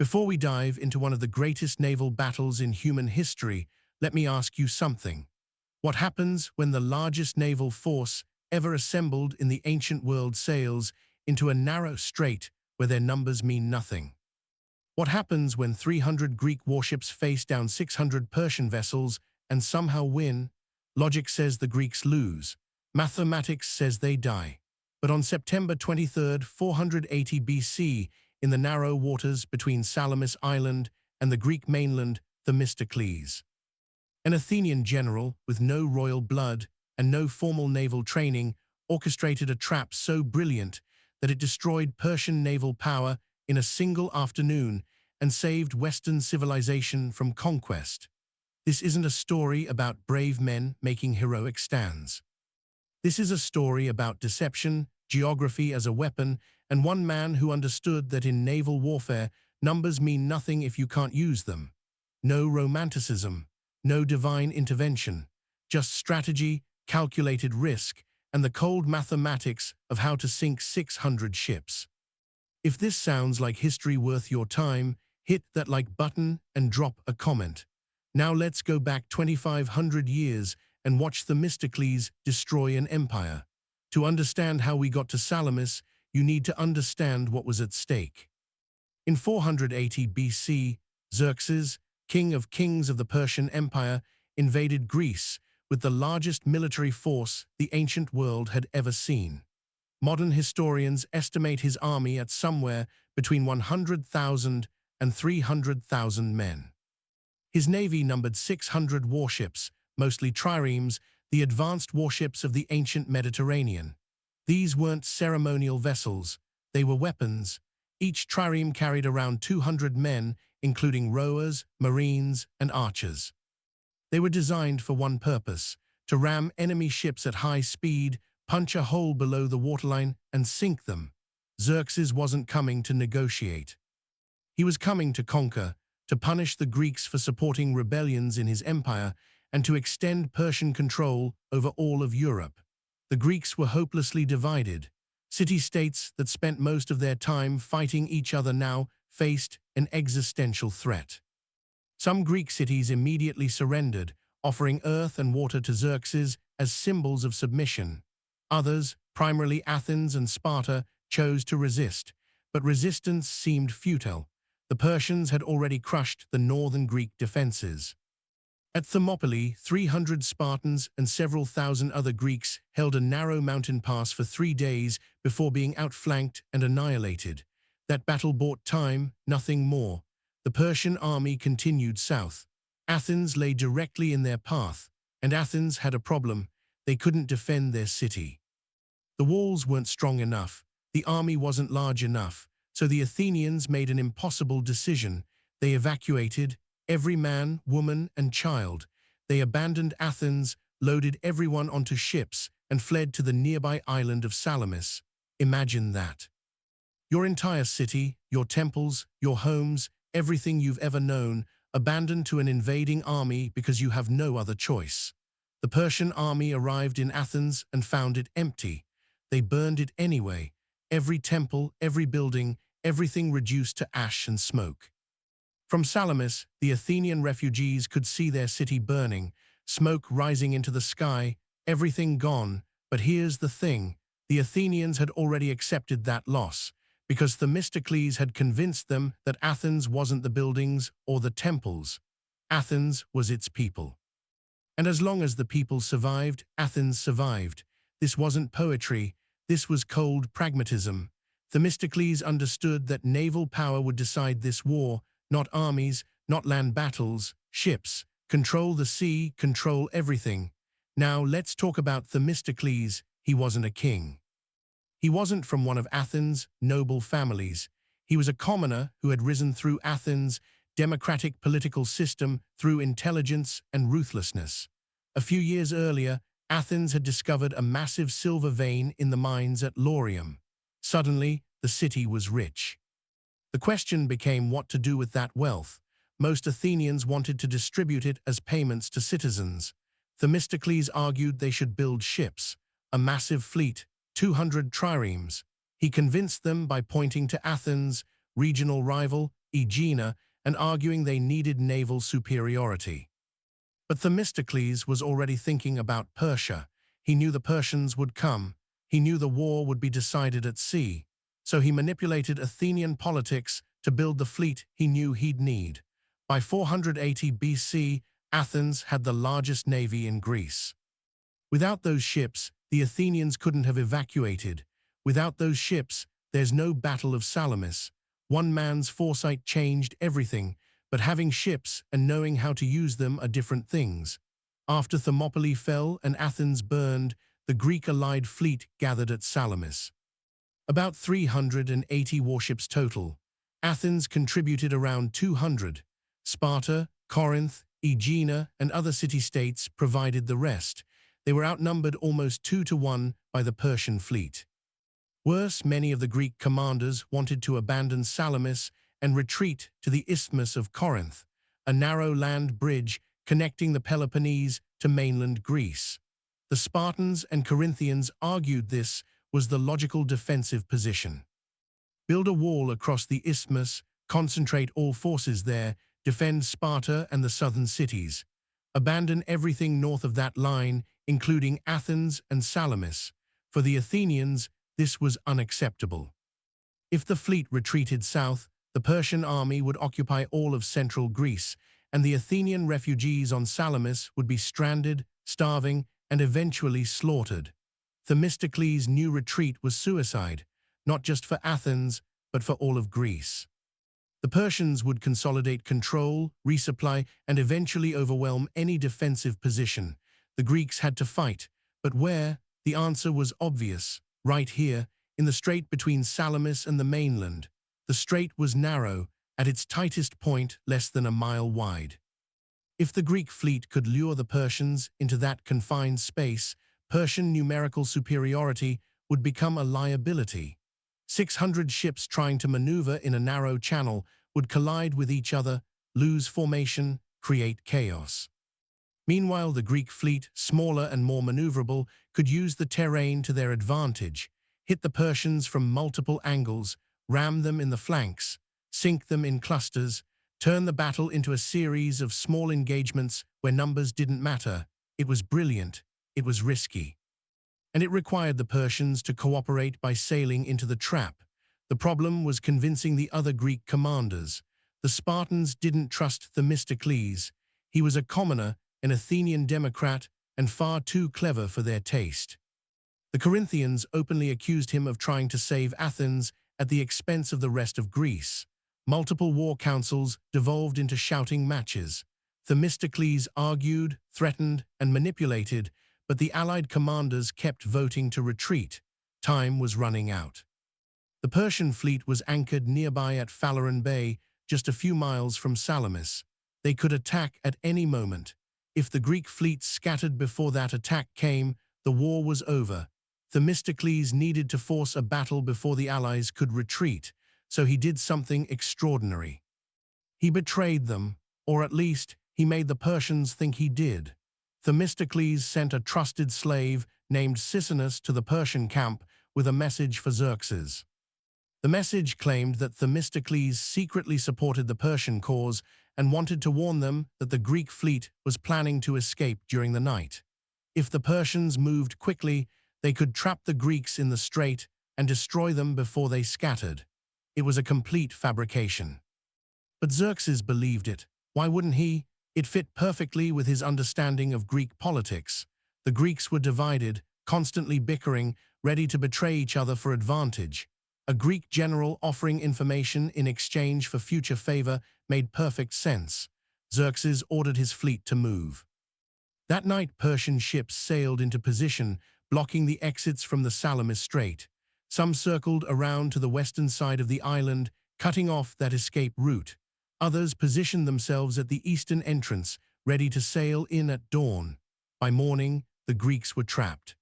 Before we dive into one of the greatest naval battles in human history, let me ask you something. What happens when the largest naval force ever assembled in the ancient world sails into a narrow strait where their numbers mean nothing? What happens when 300 Greek warships face down 600 Persian vessels and somehow win? Logic says the Greeks lose. Mathematics says they die. But on September 23, 480 BC, in the narrow waters between Salamis Island and the Greek mainland, Themistocles, an Athenian general with no royal blood and no formal naval training, orchestrated a trap so brilliant that it destroyed Persian naval power in a single afternoon and saved Western civilization from conquest. This isn't a story about brave men making heroic stands. This is a story about deception, geography as a weapon, and one man who understood that in naval warfare, numbers mean nothing if you can't use them. No romanticism, no divine intervention, just strategy, calculated risk, and the cold mathematics of how to sink 600 ships. If this sounds like history worth your time, hit that like button and drop a comment. Now let's go back 2,500 years and watch Themistocles destroy an empire. To understand how we got to Salamis, you need to understand what was at stake. In 480 BC, Xerxes, king of kings of the Persian Empire, invaded Greece with the largest military force the ancient world had ever seen. Modern historians estimate his army at somewhere between 100,000 and 300,000 men. His navy numbered 600 warships, mostly triremes, the advanced warships of the ancient Mediterranean. These weren't ceremonial vessels, they were weapons. Each trireme carried around 200 men, including rowers, marines, and archers. They were designed for one purpose: to ram enemy ships at high speed, punch a hole below the waterline, and sink them. Xerxes wasn't coming to negotiate. He was coming to conquer, to punish the Greeks for supporting rebellions in his empire, and to extend Persian control over all of Europe. The Greeks were hopelessly divided. City-states that spent most of their time fighting each other now faced an existential threat. Some Greek cities immediately surrendered, offering earth and water to Xerxes as symbols of submission. Others, primarily Athens and Sparta, chose to resist, but resistance seemed futile. The Persians had already crushed the northern Greek defenses. At Thermopylae, 300 Spartans and several thousand other Greeks held a narrow mountain pass for 3 days before being outflanked and annihilated. That battle bought time, nothing more. The Persian army continued south. Athens lay directly in their path, and Athens had a problem: they couldn't defend their city. The walls weren't strong enough, the army wasn't large enough, so the Athenians made an impossible decision. They evacuated every man, woman, and child. They abandoned Athens, loaded everyone onto ships, and fled to the nearby island of Salamis. Imagine that. Your entire city, your temples, your homes, everything you've ever known, abandoned to an invading army because you have no other choice. The Persian army arrived in Athens and found it empty. They burned it anyway. Every temple, every building, everything reduced to ash and smoke. From Salamis, the Athenian refugees could see their city burning, smoke rising into the sky, everything gone. But here's the thing: the Athenians had already accepted that loss, because Themistocles had convinced them that Athens wasn't the buildings or the temples. Athens was its people. And as long as the people survived, Athens survived. This wasn't poetry, this was cold pragmatism. Themistocles understood that naval power would decide this war, not armies, not land battles, ships. Control the sea, control everything. Now let's talk about Themistocles. He wasn't a king. He wasn't from one of Athens' noble families. He was a commoner who had risen through Athens' democratic political system through intelligence and ruthlessness. A few years earlier, Athens had discovered a massive silver vein in the mines at Laurium. Suddenly, the city was rich. The question became what to do with that wealth. Most Athenians wanted to distribute it as payments to citizens. Themistocles argued they should build ships, a massive fleet, 200 triremes. He convinced them by pointing to Athens' regional rival, Aegina, and arguing they needed naval superiority. But Themistocles was already thinking about Persia. He knew the Persians would come. He knew the war would be decided at sea. So he manipulated Athenian politics to build the fleet he knew he'd need. By 480 BC, Athens had the largest navy in Greece. Without those ships, the Athenians couldn't have evacuated. Without those ships, there's no Battle of Salamis. One man's foresight changed everything, but having ships and knowing how to use them are different things. After Thermopylae fell and Athens burned, the Greek allied fleet gathered at Salamis. About 380 warships total. Athens contributed around 200. Sparta, Corinth, Aegina, and other city-states provided the rest. They were outnumbered almost 2-1 by the Persian fleet. Worse, many of the Greek commanders wanted to abandon Salamis and retreat to the Isthmus of Corinth, a narrow land bridge connecting the Peloponnese to mainland Greece. The Spartans and Corinthians argued this was the logical defensive position. Build a wall across the isthmus, concentrate all forces there, defend Sparta and the southern cities. Abandon everything north of that line, including Athens and Salamis. For the Athenians, this was unacceptable. If the fleet retreated south, the Persian army would occupy all of central Greece, and the Athenian refugees on Salamis would be stranded, starving, and eventually slaughtered. Themistocles' new retreat was suicide, not just for Athens, but for all of Greece. The Persians would consolidate control, resupply, and eventually overwhelm any defensive position. The Greeks had to fight, but where? The answer was obvious. Right here, in the strait between Salamis and the mainland. The strait was narrow, at its tightest point less than a mile wide. If the Greek fleet could lure the Persians into that confined space, Persian numerical superiority would become a liability. 600 ships trying to maneuver in a narrow channel would collide with each other, lose formation, create chaos. Meanwhile, the Greek fleet, smaller and more maneuverable, could use the terrain to their advantage, hit the Persians from multiple angles, ram them in the flanks, sink them in clusters, turn the battle into a series of small engagements where numbers didn't matter. It was brilliant, it was risky. And it required the Persians to cooperate by sailing into the trap. The problem was convincing the other Greek commanders. The Spartans didn't trust Themistocles. He was a commoner, an Athenian democrat, and far too clever for their taste. The Corinthians openly accused him of trying to save Athens at the expense of the rest of Greece. Multiple war councils devolved into shouting matches. Themistocles argued, threatened, and manipulated, but the allied commanders kept voting to retreat. Time was running out. The Persian fleet was anchored nearby at Phaleron Bay, just a few miles from Salamis. They could attack at any moment. If the Greek fleet scattered before that attack came, the war was over. Themistocles needed to force a battle before the allies could retreat, so he did something extraordinary. He betrayed them, or at least, he made the Persians think he did. Themistocles sent a trusted slave named Sisinus to the Persian camp with a message for Xerxes. The message claimed that Themistocles secretly supported the Persian cause and wanted to warn them that the Greek fleet was planning to escape during the night. If the Persians moved quickly, they could trap the Greeks in the strait and destroy them before they scattered. It was a complete fabrication. But Xerxes believed it. Why wouldn't he? It fit perfectly with his understanding of Greek politics. The Greeks were divided, constantly bickering, ready to betray each other for advantage. A Greek general offering information in exchange for future favor made perfect sense. Xerxes ordered his fleet to move. That night, Persian ships sailed into position, blocking the exits from the Salamis Strait. Some circled around to the western side of the island, cutting off that escape route. Others positioned themselves at the eastern entrance, ready to sail in at dawn. By morning, the Greeks were trapped.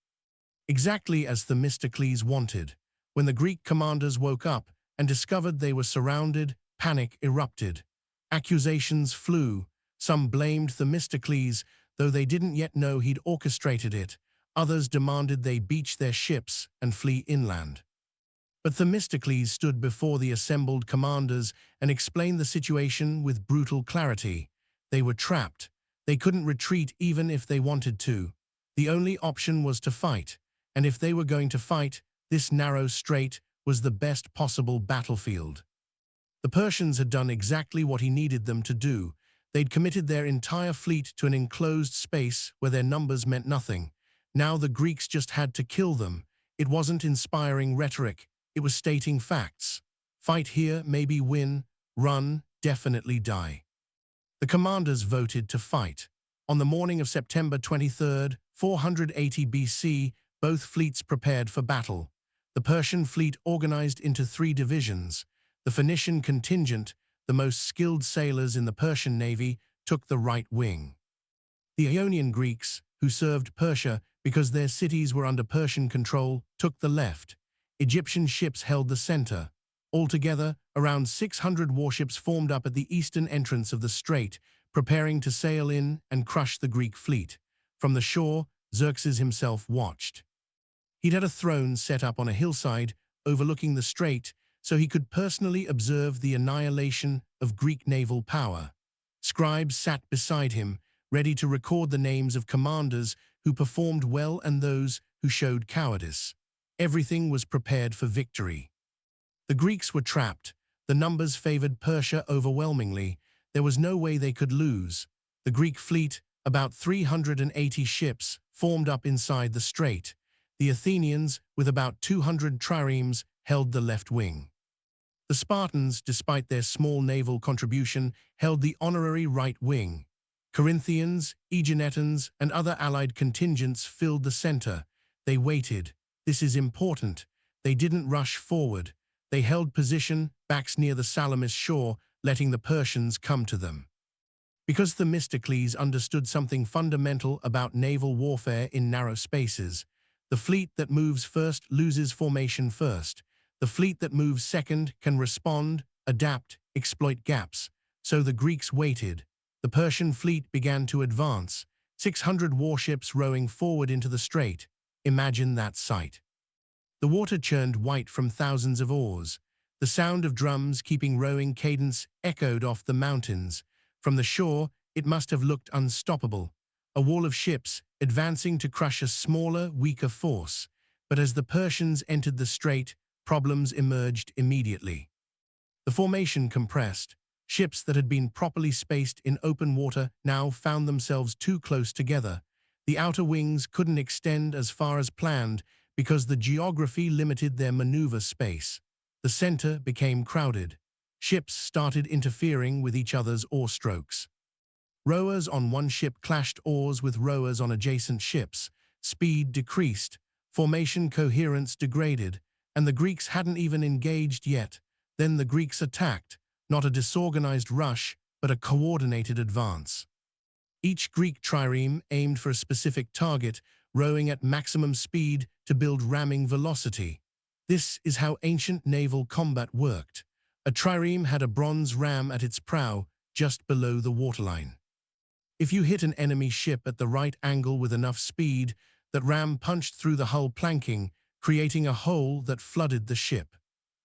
Exactly as Themistocles wanted. When the Greek commanders woke up and discovered they were surrounded, panic erupted. Accusations flew. Some blamed Themistocles, though they didn't yet know he'd orchestrated it. Others demanded they beach their ships and flee inland. But Themistocles stood before the assembled commanders and explained the situation with brutal clarity. They were trapped. They couldn't retreat even if they wanted to. The only option was to fight, and if they were going to fight, this narrow strait was the best possible battlefield. The Persians had done exactly what he needed them to do. They'd committed their entire fleet to an enclosed space where their numbers meant nothing. Now the Greeks just had to kill them. It wasn't inspiring rhetoric. It was stating facts. Fight here, maybe win. Run, definitely die. The commanders voted to fight. On the morning of September 23, 480 BC, both fleets prepared for battle. The Persian fleet organized into 3 divisions. The Phoenician contingent, the most skilled sailors in the Persian navy, took the right wing. The Ionian Greeks, who served Persia because their cities were under Persian control, took the left. Egyptian ships held the center. Altogether, around 600 warships formed up at the eastern entrance of the strait, preparing to sail in and crush the Greek fleet. From the shore, Xerxes himself watched. He'd had a throne set up on a hillside overlooking the strait so he could personally observe the annihilation of Greek naval power. Scribes sat beside him, ready to record the names of commanders who performed well and those who showed cowardice. Everything was prepared for victory. The Greeks were trapped. The numbers favored Persia overwhelmingly. There was no way they could lose. The Greek fleet, about 380 ships, formed up inside the strait. The Athenians, with about 200 triremes, held the left wing. The Spartans, despite their small naval contribution, held the honorary right wing. Corinthians, Aeginetans, and other allied contingents filled the center. They waited. This is important. They didn't rush forward. They held position, backs near the Salamis shore, letting the Persians come to them. Because Themistocles understood something fundamental about naval warfare in narrow spaces, the fleet that moves first loses formation first. The fleet that moves second can respond, adapt, exploit gaps. So the Greeks waited. The Persian fleet began to advance, 600 warships rowing forward into the strait. Imagine that sight. The water churned white from thousands of oars. The sound of drums keeping rowing cadence echoed off the mountains. From the shore, it must have looked unstoppable. A wall of ships, advancing to crush a smaller, weaker force. But as the Persians entered the strait, problems emerged immediately. The formation compressed. Ships that had been properly spaced in open water now found themselves too close together. The outer wings couldn't extend as far as planned because the geography limited their maneuver space. The center became crowded. Ships started interfering with each other's oar strokes. Rowers on one ship clashed oars with rowers on adjacent ships. Speed decreased. Formation coherence degraded. And the Greeks hadn't even engaged yet. Then the Greeks attacked. Not a disorganized rush, but a coordinated advance. Each Greek trireme aimed for a specific target, rowing at maximum speed to build ramming velocity. This is how ancient naval combat worked. A trireme had a bronze ram at its prow, just below the waterline. If you hit an enemy ship at the right angle with enough speed, that ram punched through the hull planking, creating a hole that flooded the ship.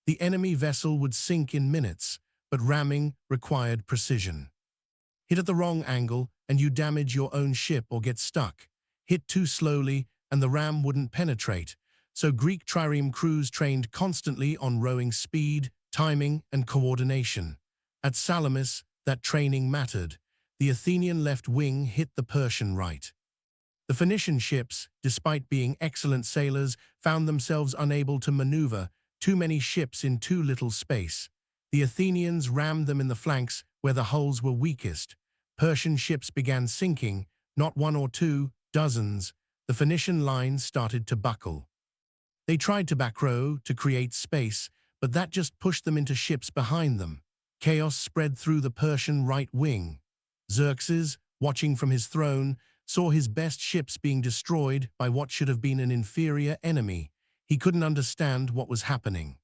The enemy vessel would sink in minutes, but ramming required precision. Hit at the wrong angle, and you damage your own ship or get stuck. Hit too slowly, and the ram wouldn't penetrate. So Greek trireme crews trained constantly on rowing speed, timing, and coordination. At Salamis, that training mattered. The Athenian left wing hit the Persian right. The Phoenician ships, despite being excellent sailors, found themselves unable to maneuver, too many ships in too little space. The Athenians rammed them in the flanks where the hulls were weakest. Persian ships began sinking, not one or two, dozens. The Phoenician line started to buckle. They tried to backrow to create space, but that just pushed them into ships behind them. Chaos spread through the Persian right wing. Xerxes, watching from his throne, saw his best ships being destroyed by what should have been an inferior enemy. He couldn't understand what was happening.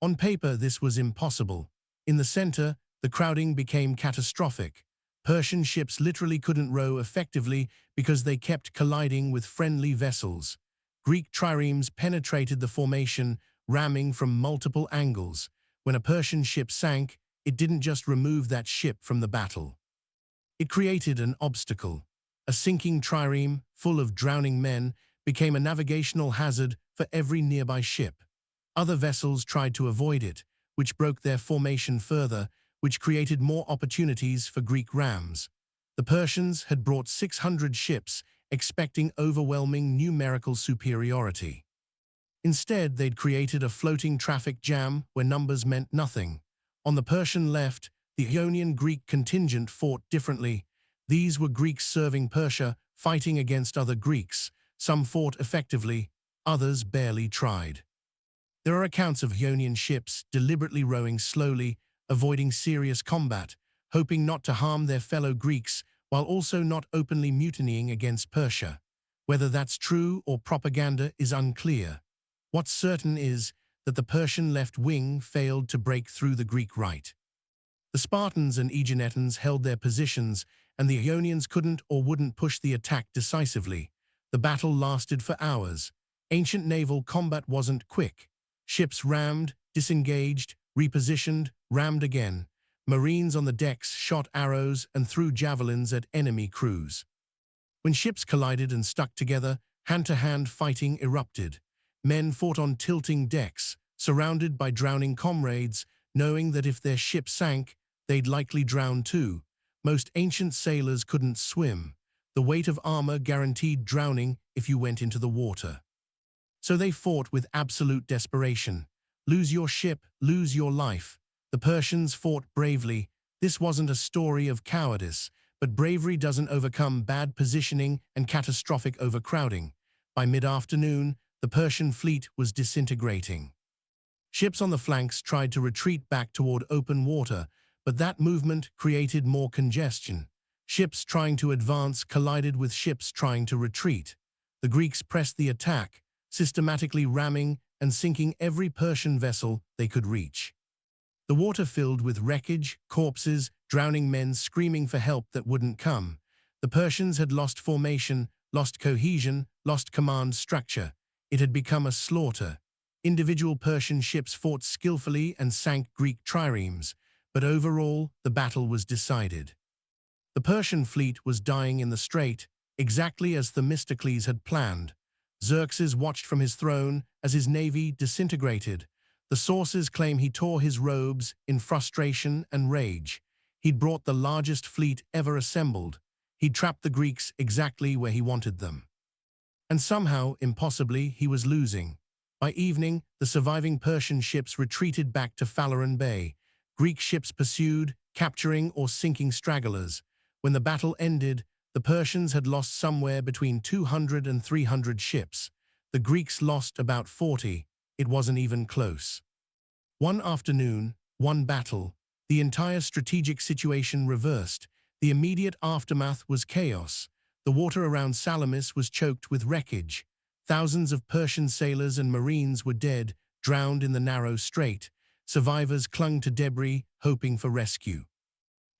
On paper, this was impossible. In the center, the crowding became catastrophic. Persian ships literally couldn't row effectively because they kept colliding with friendly vessels. Greek triremes penetrated the formation, ramming from multiple angles. When a Persian ship sank, it didn't just remove that ship from the battle. It created an obstacle. A sinking trireme, full of drowning men, became a navigational hazard for every nearby ship. Other vessels tried to avoid it, which broke their formation further, which created more opportunities for Greek rams. The Persians had brought 600 ships, expecting overwhelming numerical superiority. Instead, they'd created a floating traffic jam where numbers meant nothing. On the Persian left, the Ionian Greek contingent fought differently. These were Greeks serving Persia, fighting against other Greeks. Some fought effectively, others barely tried. There are accounts of Ionian ships deliberately rowing slowly, avoiding serious combat, hoping not to harm their fellow Greeks, while also not openly mutinying against Persia. Whether that's true or propaganda is unclear. What's certain is that the Persian left wing failed to break through the Greek right. The Spartans and Aeginetans held their positions, and the Ionians couldn't or wouldn't push the attack decisively. The battle lasted for hours. Ancient naval combat wasn't quick. Ships rammed, disengaged, repositioned, rammed again. Marines on the decks shot arrows and threw javelins at enemy crews. When ships collided and stuck together, hand-to-hand fighting erupted. Men fought on tilting decks, surrounded by drowning comrades, knowing that if their ship sank, they'd likely drown too. Most ancient sailors couldn't swim. The weight of armor guaranteed drowning if you went into the water. So they fought with absolute desperation. Lose your ship, lose your life. The Persians fought bravely. This wasn't a story of cowardice, but bravery doesn't overcome bad positioning and catastrophic overcrowding. By mid-afternoon, the Persian fleet was disintegrating. Ships on the flanks tried to retreat back toward open water, but that movement created more congestion. Ships trying to advance collided with ships trying to retreat. The Greeks pressed the attack, systematically ramming and sinking every Persian vessel they could reach. The water filled with wreckage, corpses, drowning men screaming for help that wouldn't come. The Persians had lost formation, lost cohesion, lost command structure. It had become a slaughter. Individual Persian ships fought skillfully and sank Greek triremes, but overall, the battle was decided. The Persian fleet was dying in the strait, exactly as Themistocles had planned. Xerxes watched from his throne as his navy disintegrated. The sources claim he tore his robes in frustration and rage. He'd brought the largest fleet ever assembled. He'd trapped the Greeks exactly where he wanted them. And somehow, impossibly, he was losing. By evening, the surviving Persian ships retreated back to Phaleron Bay. Greek ships pursued, capturing or sinking stragglers. When the battle ended, the Persians had lost somewhere between 200 and 300 ships. The Greeks lost about 40. It wasn't even close. One afternoon, one battle, the entire strategic situation reversed. The immediate aftermath was chaos. The water around Salamis was choked with wreckage. Thousands of Persian sailors and marines were dead, drowned in the narrow strait. Survivors clung to debris, hoping for rescue.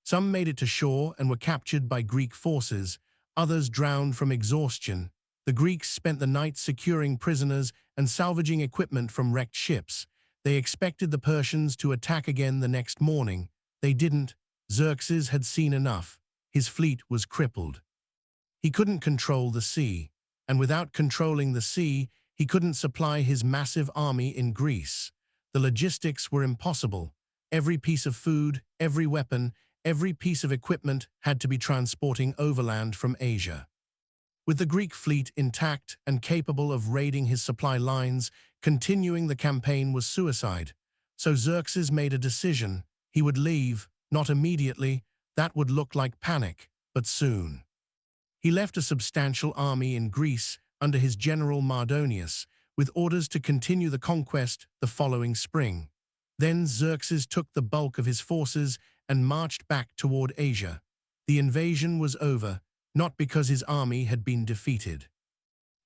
Some made it to shore and were captured by Greek forces. Others drowned from exhaustion. The Greeks spent the night securing prisoners and salvaging equipment from wrecked ships. They expected the Persians to attack again the next morning. They didn't. Xerxes had seen enough. His fleet was crippled. He couldn't control the sea, and without controlling the sea, he couldn't supply his massive army in Greece. The logistics were impossible. Every piece of food, every weapon, every piece of equipment had to be transporting overland from Asia. With the Greek fleet intact and capable of raiding his supply lines, continuing the campaign was suicide. So Xerxes made a decision. He would leave, not immediately. That would look like panic, but soon. He left a substantial army in Greece under his general Mardonius, with orders to continue the conquest the following spring. Then Xerxes took the bulk of his forces and marched back toward Asia. The invasion was over, not because his army had been defeated.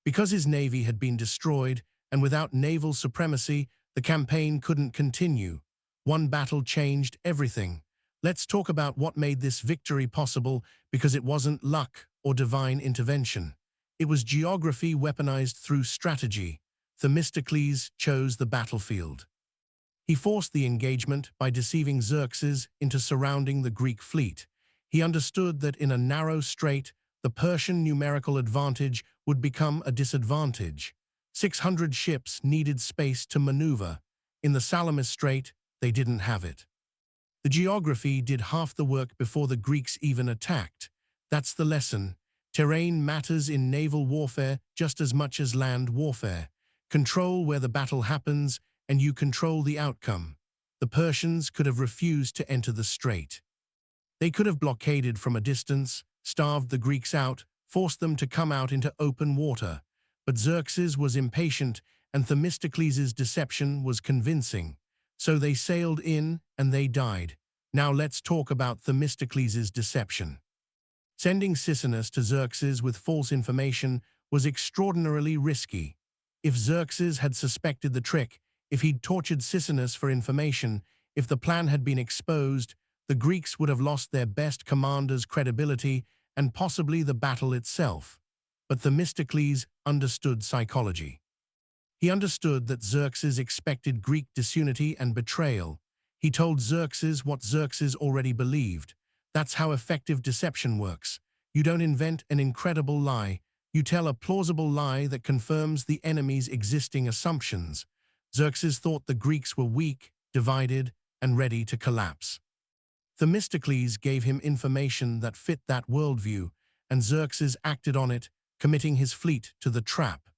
Because his navy had been destroyed, and without naval supremacy, the campaign couldn't continue. One battle changed everything. Let's talk about what made this victory possible, because it wasn't luck or divine intervention. It was geography weaponized through strategy. Themistocles chose the battlefield. He forced the engagement by deceiving Xerxes into surrounding the Greek fleet. He understood that in a narrow strait, the Persian numerical advantage would become a disadvantage. 600 ships needed space to maneuver. In the Salamis Strait, they didn't have it. The geography did half the work before the Greeks even attacked. That's the lesson. Terrain matters in naval warfare just as much as land warfare. Control where the battle happens, and you control the outcome. The Persians could have refused to enter the strait. They could have blockaded from a distance, starved the Greeks out, forced them to come out into open water. But Xerxes was impatient, and Themistocles' deception was convincing. So they sailed in, and they died. Now let's talk about Themistocles' deception. Sending Sisinus to Xerxes with false information was extraordinarily risky. If Xerxes had suspected the trick, if he'd tortured Sisinus for information, if the plan had been exposed, the Greeks would have lost their best commander's credibility and possibly the battle itself. But Themistocles understood psychology. He understood that Xerxes expected Greek disunity and betrayal. He told Xerxes what Xerxes already believed. That's how effective deception works. You don't invent an incredible lie. You tell a plausible lie that confirms the enemy's existing assumptions. Xerxes thought the Greeks were weak, divided, and ready to collapse. Themistocles gave him information that fit that worldview, and Xerxes acted on it, committing his fleet to the trap.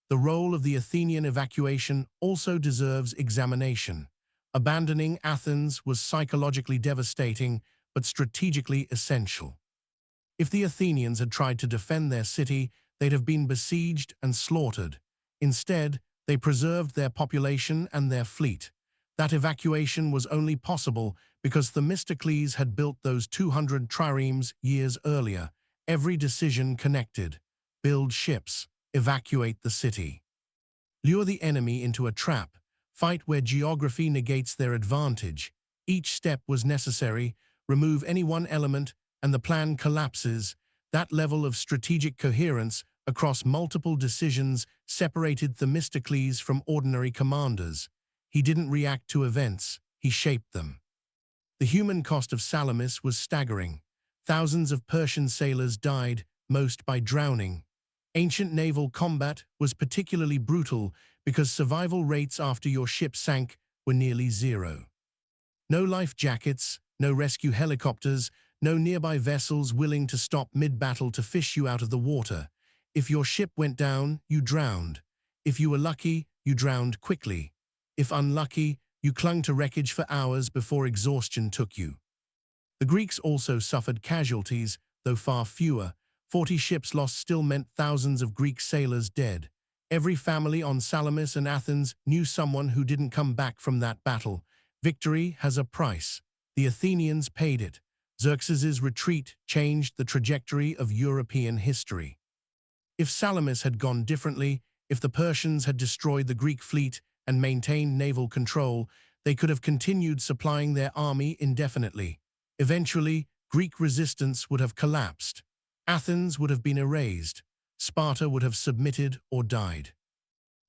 The role of the Athenian evacuation also deserves examination. Abandoning Athens was psychologically devastating, but strategically essential. If the Athenians had tried to defend their city, they'd have been besieged and slaughtered. Instead, they preserved their population and their fleet. That evacuation was only possible because Themistocles had built those 200 triremes years earlier. Every decision connected. Build ships. Evacuate the city. Lure the enemy into a trap. Fight where geography negates their advantage. Each step was necessary. Remove any one element, and the plan collapses. That level of strategic coherence across multiple decisions separated Themistocles from ordinary commanders. He didn't react to events, he shaped them. The human cost of Salamis was staggering. Thousands of Persian sailors died, most by drowning. Ancient naval combat was particularly brutal because survival rates after your ship sank were nearly zero. No life jackets, no rescue helicopters, no nearby vessels willing to stop mid-battle to fish you out of the water. If your ship went down, you drowned. If you were lucky, you drowned quickly. If unlucky, you clung to wreckage for hours before exhaustion took you. The Greeks also suffered casualties, though far fewer. 40 ships lost still meant thousands of Greek sailors dead. Every family on Salamis and Athens knew someone who didn't come back from that battle. Victory has a price. The Athenians paid it. Xerxes' retreat changed the trajectory of European history. If Salamis had gone differently, if the Persians had destroyed the Greek fleet and maintained naval control, they could have continued supplying their army indefinitely. Eventually, Greek resistance would have collapsed. Athens would have been erased. Sparta would have submitted or died.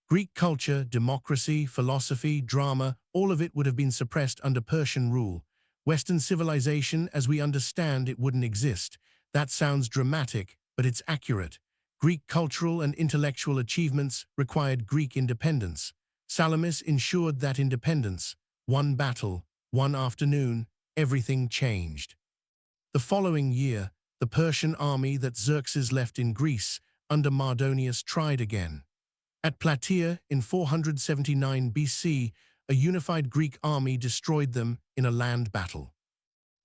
Greek culture, democracy, philosophy, drama, all of it would have been suppressed under Persian rule. Western civilization, as we understand it, wouldn't exist. That sounds dramatic, but it's accurate. Greek cultural and intellectual achievements required Greek independence. Salamis ensured that independence. One battle, one afternoon, everything changed. The following year, the Persian army that Xerxes left in Greece under Mardonius tried again. At Plataea in 479 BC, a unified Greek army destroyed them in a land battle.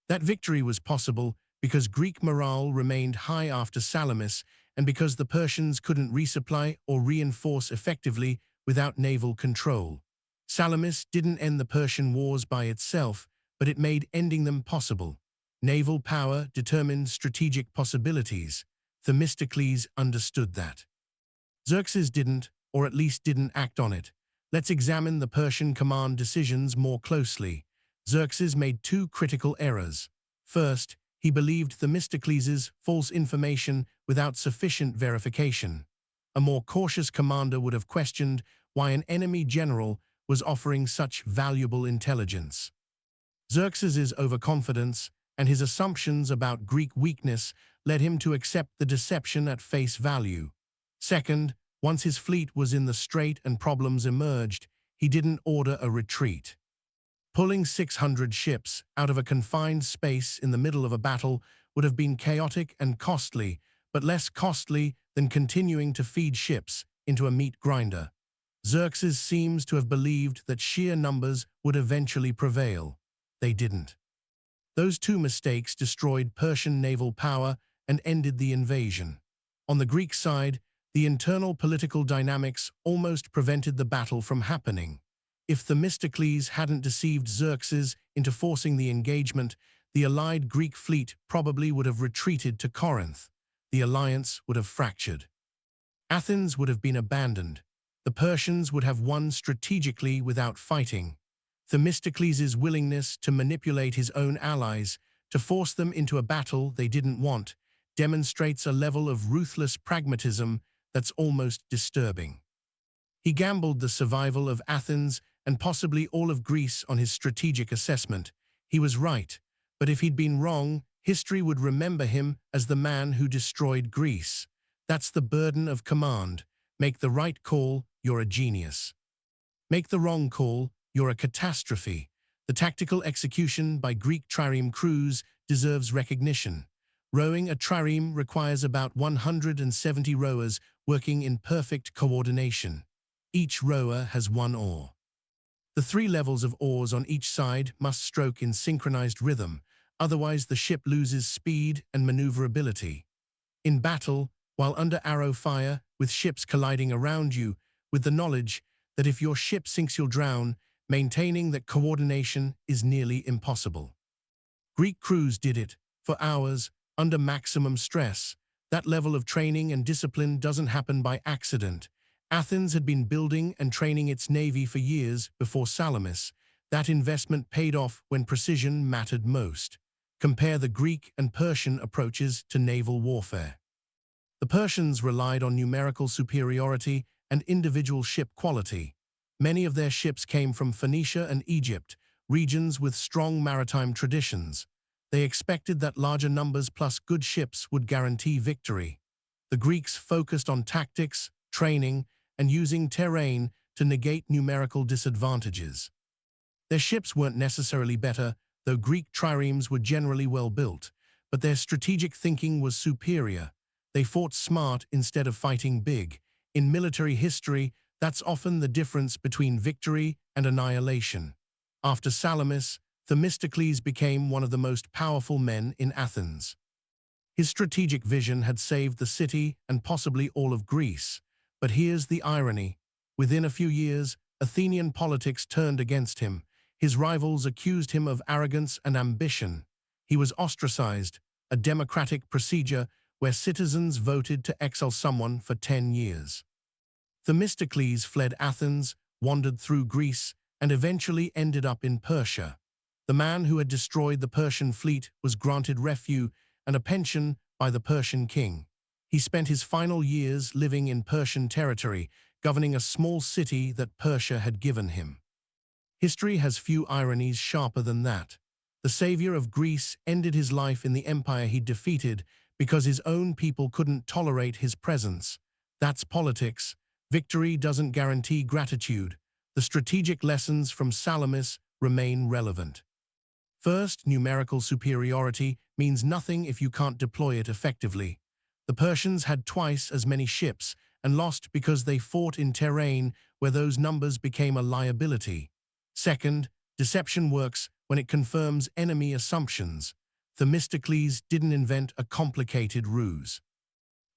That victory was possible because Greek morale remained high after Salamis and because the Persians couldn't resupply or reinforce effectively without naval control. Salamis didn't end the Persian wars by itself, but it made ending them possible. Naval power determined strategic possibilities. Themistocles understood that. Xerxes didn't, or at least didn't act on it. Let's examine the Persian command decisions more closely. Xerxes made two critical errors. First, he believed Themistocles' false information without sufficient verification. A more cautious commander would have questioned why an enemy general was offering such valuable intelligence. Xerxes's overconfidence and his assumptions about Greek weakness led him to accept the deception at face value. Second, once his fleet was in the strait and problems emerged, he didn't order a retreat. Pulling 600 ships out of a confined space in the middle of a battle would have been chaotic and costly, but less costly than continuing to feed ships into a meat grinder. Xerxes seems to have believed that sheer numbers would eventually prevail. They didn't. Those two mistakes destroyed Persian naval power and ended the invasion. On the Greek side, the internal political dynamics almost prevented the battle from happening. If Themistocles hadn't deceived Xerxes into forcing the engagement, the allied Greek fleet probably would have retreated to Corinth. The alliance would have fractured. Athens would have been abandoned. The Persians would have won strategically without fighting. Themistocles' willingness to manipulate his own allies, to force them into a battle they didn't want, demonstrates a level of ruthless pragmatism that's almost disturbing. He gambled the survival of Athens and possibly all of Greece on his strategic assessment. He was right, but if he'd been wrong, history would remember him as the man who destroyed Greece. That's the burden of command. Make the right call, you're a genius. Make the wrong call, you're a catastrophe. The tactical execution by Greek trireme crews deserves recognition. Rowing a trireme requires about 170 rowers working in perfect coordination. Each rower has one oar. The 3 levels of oars on each side must stroke in synchronized rhythm, otherwise the ship loses speed and maneuverability. In battle, while under arrow fire, with ships colliding around you, with the knowledge that if your ship sinks you'll drown, maintaining that coordination is nearly impossible. Greek crews did it, for hours, under maximum stress. That level of training and discipline doesn't happen by accident. Athens had been building and training its navy for years before Salamis. That investment paid off when precision mattered most. Compare the Greek and Persian approaches to naval warfare. The Persians relied on numerical superiority and individual ship quality. Many of their ships came from Phoenicia and Egypt, regions with strong maritime traditions. They expected that larger numbers plus good ships would guarantee victory. The Greeks focused on tactics, training, and using terrain to negate numerical disadvantages. Their ships weren't necessarily better, though Greek triremes were generally well built, but their strategic thinking was superior. They fought smart instead of fighting big. In military history, that's often the difference between victory and annihilation. After Salamis, Themistocles became one of the most powerful men in Athens. His strategic vision had saved the city and possibly all of Greece. But here's the irony. Within a few years, Athenian politics turned against him. His rivals accused him of arrogance and ambition. He was ostracized, a democratic procedure where citizens voted to exile someone for 10 years. Themistocles fled Athens, wandered through Greece, and eventually ended up in Persia. The man who had destroyed the Persian fleet was granted refuge and a pension by the Persian king. He spent his final years living in Persian territory, governing a small city that Persia had given him. History has few ironies sharper than that. The savior of Greece ended his life in the empire he defeated because his own people couldn't tolerate his presence. That's politics. Victory doesn't guarantee gratitude. The strategic lessons from Salamis remain relevant. First, numerical superiority means nothing if you can't deploy it effectively. The Persians had twice as many ships and lost because they fought in terrain where those numbers became a liability. Second, deception works when it confirms enemy assumptions. Themistocles didn't invent a complicated ruse.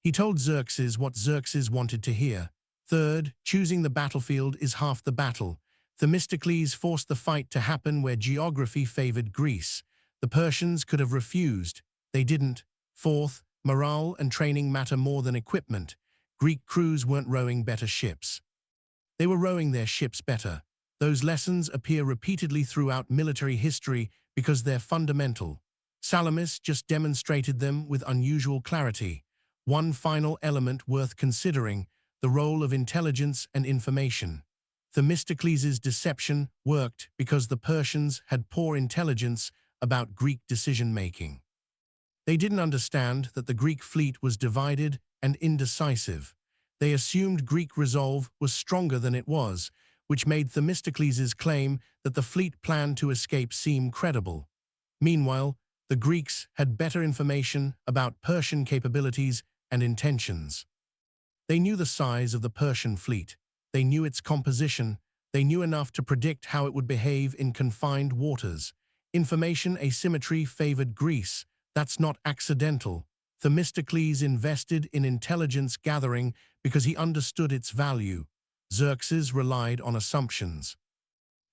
He told Xerxes what Xerxes wanted to hear. Third, choosing the battlefield is half the battle. Themistocles forced the fight to happen where geography favored Greece. The Persians could have refused. They didn't. Fourth, morale and training matter more than equipment. Greek crews weren't rowing better ships. They were rowing their ships better. Those lessons appear repeatedly throughout military history because they're fundamental. Salamis just demonstrated them with unusual clarity. One final element worth considering: the role of intelligence and information. Themistocles' deception worked because the Persians had poor intelligence about Greek decision-making. They didn't understand that the Greek fleet was divided and indecisive. They assumed Greek resolve was stronger than it was, which made Themistocles' claim that the fleet planned to escape seem credible. Meanwhile, the Greeks had better information about Persian capabilities and intentions. They knew the size of the Persian fleet. They knew its composition. They knew enough to predict how it would behave in confined waters. Information asymmetry favored Greece. That's not accidental. Themistocles invested in intelligence gathering because he understood its value. Xerxes relied on assumptions.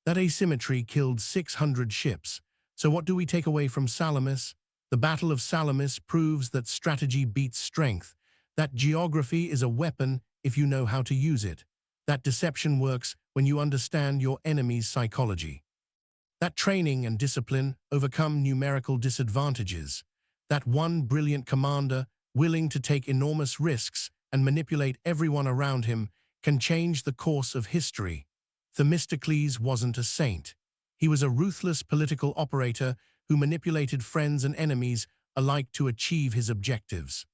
That asymmetry killed 600 ships. So what do we take away from Salamis? The Battle of Salamis proves that strategy beats strength, that geography is a weapon if you know how to use it, that deception works when you understand your enemy's psychology, that training and discipline overcome numerical disadvantages, that one brilliant commander, willing to take enormous risks and manipulate everyone around him, can change the course of history. Themistocles wasn't a saint. He was a ruthless political operator who manipulated friends and enemies alike to achieve his objectives.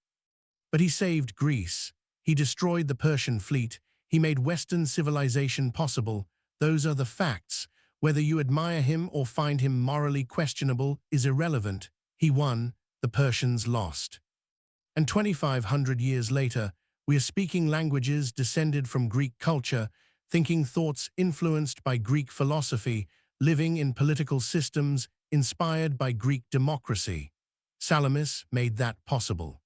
But he saved Greece. He destroyed the Persian fleet. He made Western civilization possible. Those are the facts. Whether you admire him or find him morally questionable is irrelevant. He won, the Persians lost. And 2,500 years later, we are speaking languages descended from Greek culture, thinking thoughts influenced by Greek philosophy, living in political systems inspired by Greek democracy. Salamis made that possible.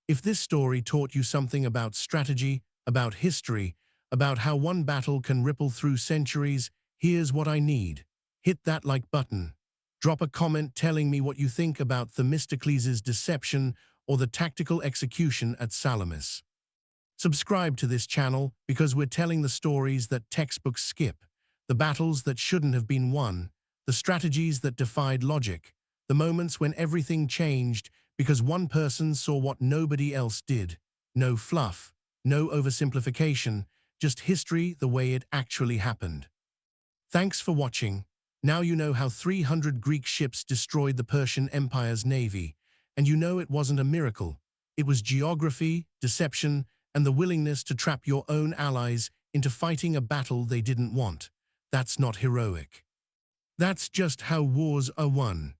If this story taught you something about strategy, about history, about how one battle can ripple through centuries, here's what I need. Hit that like button. Drop a comment telling me what you think about Themistocles' deception or the tactical execution at Salamis. Subscribe to this channel because we're telling the stories that textbooks skip, the battles that shouldn't have been won, the strategies that defied logic, the moments when everything changed because one person saw what nobody else did. No fluff, no oversimplification, just history the way it actually happened. Thanks for watching. Now you know how 300 Greek ships destroyed the Persian Empire's navy, and you know it wasn't a miracle. It was geography, deception, and the willingness to trap your own allies into fighting a battle they didn't want. That's not heroic. That's just how wars are won.